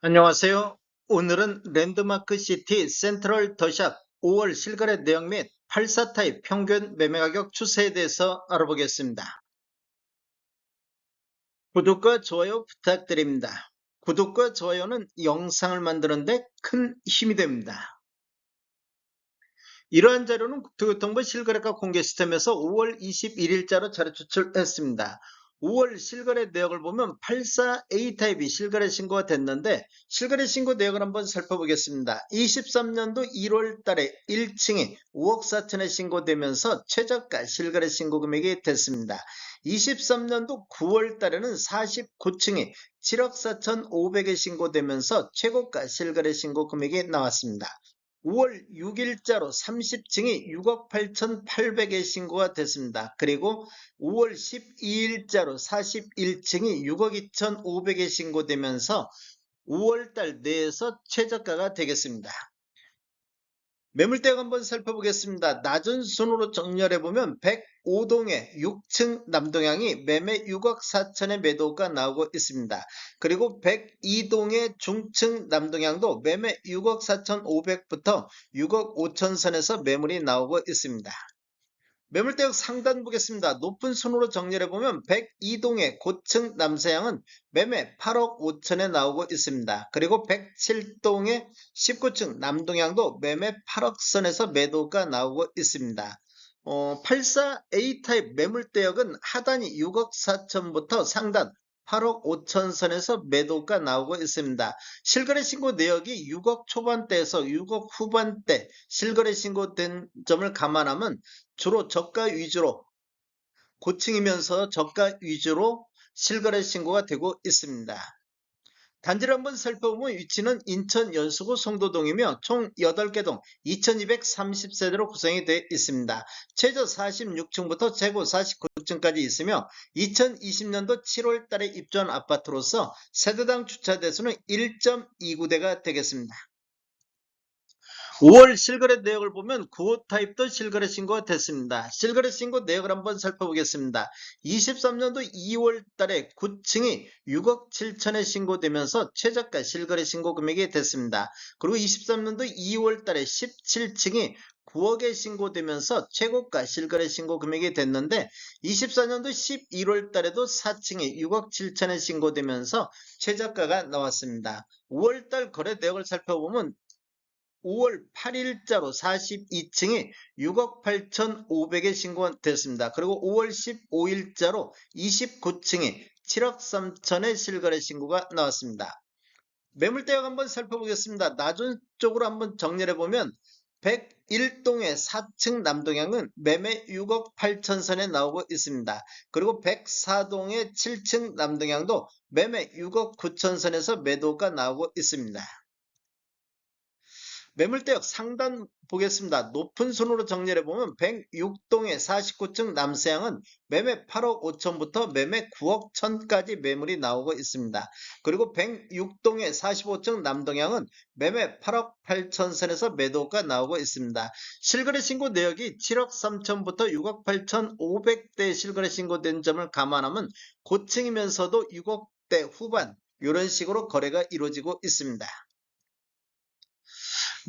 안녕하세요. 오늘은 랜드마크 시티 센트럴 더샵 5월 실거래 내역 및 84타입 평균 매매가격 추세에 대해서 알아보겠습니다. 구독과 좋아요 부탁드립니다. 구독과 좋아요는 영상을 만드는데 큰 힘이 됩니다. 이러한 자료는 국토교통부 실거래가 공개 시스템에서 5월 21일자로 자료 추출했습니다. 5월 실거래 내역을 보면 84A 타입이 실거래 신고가 됐는데 실거래 신고 내역을 한번 살펴보겠습니다. 23년도 1월 달에 1층이 5억 4천에 신고되면서 최저가 실거래 신고 금액이 됐습니다. 23년도 9월 달에는 49층이 7억 4천5백에 신고되면서 최고가 실거래 신고 금액이 나왔습니다. 5월 6일자로 30층이 6억 8,800에 신고가 됐습니다. 그리고 5월 12일자로 41층이 6억 2,500에 신고되면서 5월달 내에서 최저가가 되겠습니다. 매물대역 한번 살펴보겠습니다. 낮은 순으로 정렬해보면 105동의 6층 남동향이 매매 6억 4천의 매도가 나오고 있습니다. 그리고 102동의 중층 남동향도 매매 6억 4천5백부터 6억 5천 선에서 매물이 나오고 있습니다. 매물대역 상단 보겠습니다. 높은 순으로 정렬해보면 102동의 고층 남서향은 매매 8억 5천에 나오고 있습니다. 그리고 107동의 19층 남동향도 매매 8억 선에서 매도가 나오고 있습니다. 84A 타입 매물대역은 하단이 6억 4천부터 상단 8억 5천 선에서 매도가 나오고 있습니다. 실거래 신고 내역이 6억 초반대에서 6억 후반대 실거래 신고된 점을 감안하면 주로 저가 위주로 고층이면서 저가 위주로 실거래 신고가 되고 있습니다. 단지를 한번 살펴보면 위치는 인천 연수구 송도동이며 총 8개 동 2230세대로 구성이 되어 있습니다. 최저 46층부터 최고 49층까지 있으며 2020년도 7월 달에 입주한 아파트로서 세대당 주차 대수는 1.29대가 되겠습니다. 5월 실거래 내역을 보면 9호 타입도 실거래 신고가 됐습니다. 실거래 신고 내역을 한번 살펴보겠습니다. 23년도 2월 달에 9층이 6억 7천에 신고되면서 최저가 실거래 신고 금액이 됐습니다. 그리고 23년도 2월 달에 17층이 9억에 신고되면서 최고가 실거래 신고 금액이 됐는데 24년도 11월 달에도 4층이 6억 7천에 신고되면서 최저가가 나왔습니다. 5월 달 거래 내역을 살펴보면 5월 8일자로 42층이 6억 8천5백에 신고됐습니다. 그리고 5월 15일자로 29층이 7억 3천의 실거래 신고가 나왔습니다. 매물대역 한번 살펴보겠습니다. 낮은 쪽으로 한번 정렬해보면 101동의 4층 남동향은 매매 6억 8천 선에 나오고 있습니다. 그리고 104동의 7층 남동향도 매매 6억 9천 선에서 매도가 나오고 있습니다. 매물대역 상단 보겠습니다. 높은 순으로 정렬해보면 106동의 49층 남서향은 매매 8억 5천부터 매매 9억 1천까지 매물이 나오고 있습니다. 그리고 106동의 45층 남동향은 매매 8억 8천 선에서 매도가 나오고 있습니다. 실거래 신고 내역이 7억 3천부터 6억 8천 5백대 실거래 신고된 점을 감안하면 고층이면서도 6억대 후반 이런 식으로 거래가 이루어지고 있습니다.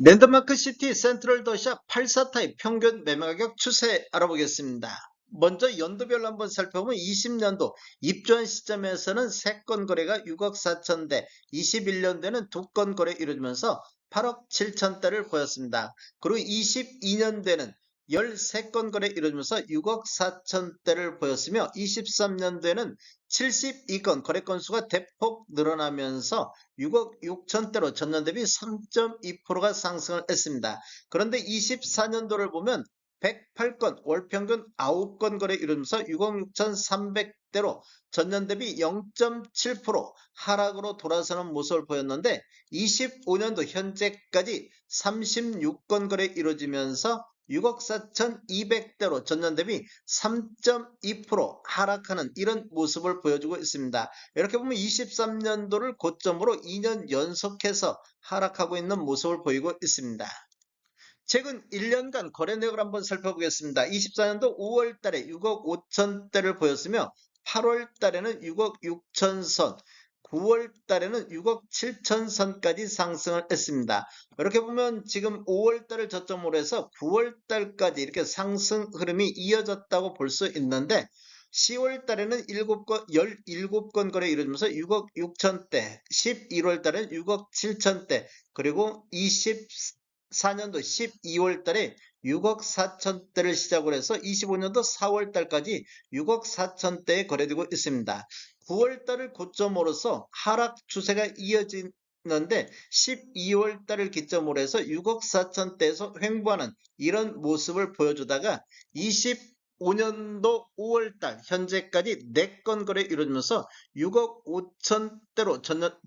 랜드마크 시티 센트럴 더샵 84타입 평균 매매가격 추세 알아보겠습니다. 먼저 연도별로 한번 살펴보면 20년도 입주한 시점에서는 3건 거래가 6억 4천대, 21년대는 2건 거래 이루어지면서 8억 7천대를 보였습니다. 그리고 22년대는 13건 거래 이루어지면서 6억 4천대를 보였으며 23년도에는 72건 거래 건수가 대폭 늘어나면서 6억 6천대로 전년 대비 3.2%가 상승을 했습니다. 그런데 24년도를 보면 108건 월평균 9건 거래 이루면서 6억 6천3백대로 전년 대비 0.7% 하락으로 돌아서는 모습을 보였는데 25년도 현재까지 36건 거래 이루어지면서 6억 4천2백대로 전년 대비 3.2% 하락하는 이런 모습을 보여주고 있습니다. 이렇게 보면 23년도를 고점으로 2년 연속해서 하락하고 있는 모습을 보이고 있습니다. 최근 1년간 거래 내역을 한번 살펴보겠습니다. 24년도 5월 달에 6억 5천대를 보였으며 8월 달에는 6억 6천 선, 9월 달에는 6억 7천 선까지 상승을 했습니다. 이렇게 보면 지금 5월 달을 저점으로 해서 9월 달까지 이렇게 상승 흐름이 이어졌다고 볼 수 있는데 10월 달에는 17건 거래 이루어지면서 6억 6천대, 11월 달에는 6억 7천대, 그리고 24년도 12월 달에 6억 4천대를 시작으로 해서 25년도 4월 달까지 6억 4천대에 거래되고 있습니다. 9월 달을 고점으로서 하락 추세가 이어지는데 12월 달을 기점으로 해서 6억 4천대에서 횡보하는 이런 모습을 보여주다가 25년도 5월 달 현재까지 4건 거래 이루어지면서 6억 5천대로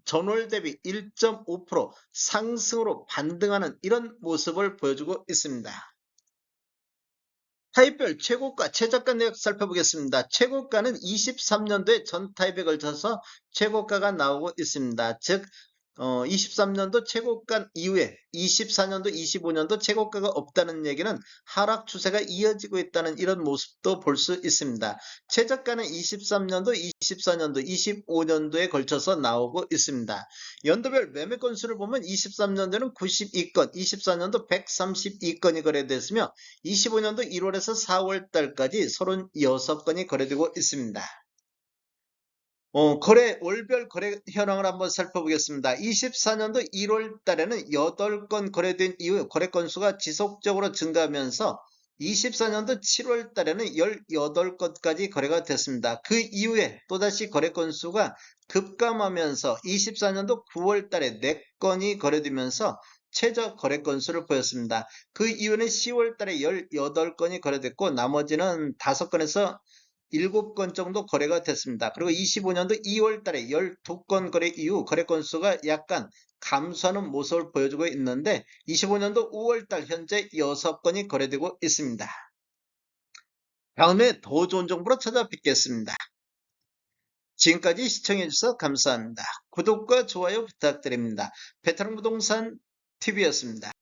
전월 대비 1.5% 상승으로 반등하는 이런 모습을 보여주고 있습니다. 타입별 최고가, 최저가 내역 살펴보겠습니다. 최고가는 23년도에 전 타입에 걸쳐서 최고가가 나오고 있습니다. 즉 23년도 최고가 이후에 24년도, 25년도 최고가가 없다는 얘기는 하락 추세가 이어지고 있다는 이런 모습도 볼 수 있습니다. 최저가는 23년도, 24년도, 25년도에 걸쳐서 나오고 있습니다. 연도별 매매 건수를 보면 23년도에는 92건, 24년도 132건이 거래됐으며 25년도 1월에서 4월 달까지 36건이 거래되고 있습니다. 월별 거래 현황을 한번 살펴보겠습니다. 24년도 1월 달에는 8건 거래된 이후 거래 건수가 지속적으로 증가하면서 24년도 7월 달에는 18건까지 거래가 됐습니다. 그 이후에 또다시 거래 건수가 급감하면서 24년도 9월 달에 4건이 거래되면서 최저 거래 건수를 보였습니다. 그 이후에는 10월 달에 18건이 거래됐고 나머지는 5건에서 7건 정도 거래가 됐습니다. 그리고 25년도 2월 달에 12건 거래 이후 거래 건수가 약간 감소하는 모습을 보여주고 있는데 25년도 5월 달 현재 6건이 거래되고 있습니다. 다음에 더 좋은 정보로 찾아뵙겠습니다. 지금까지 시청해주셔서 감사합니다. 구독과 좋아요 부탁드립니다. 베테랑 부동산 TV였습니다.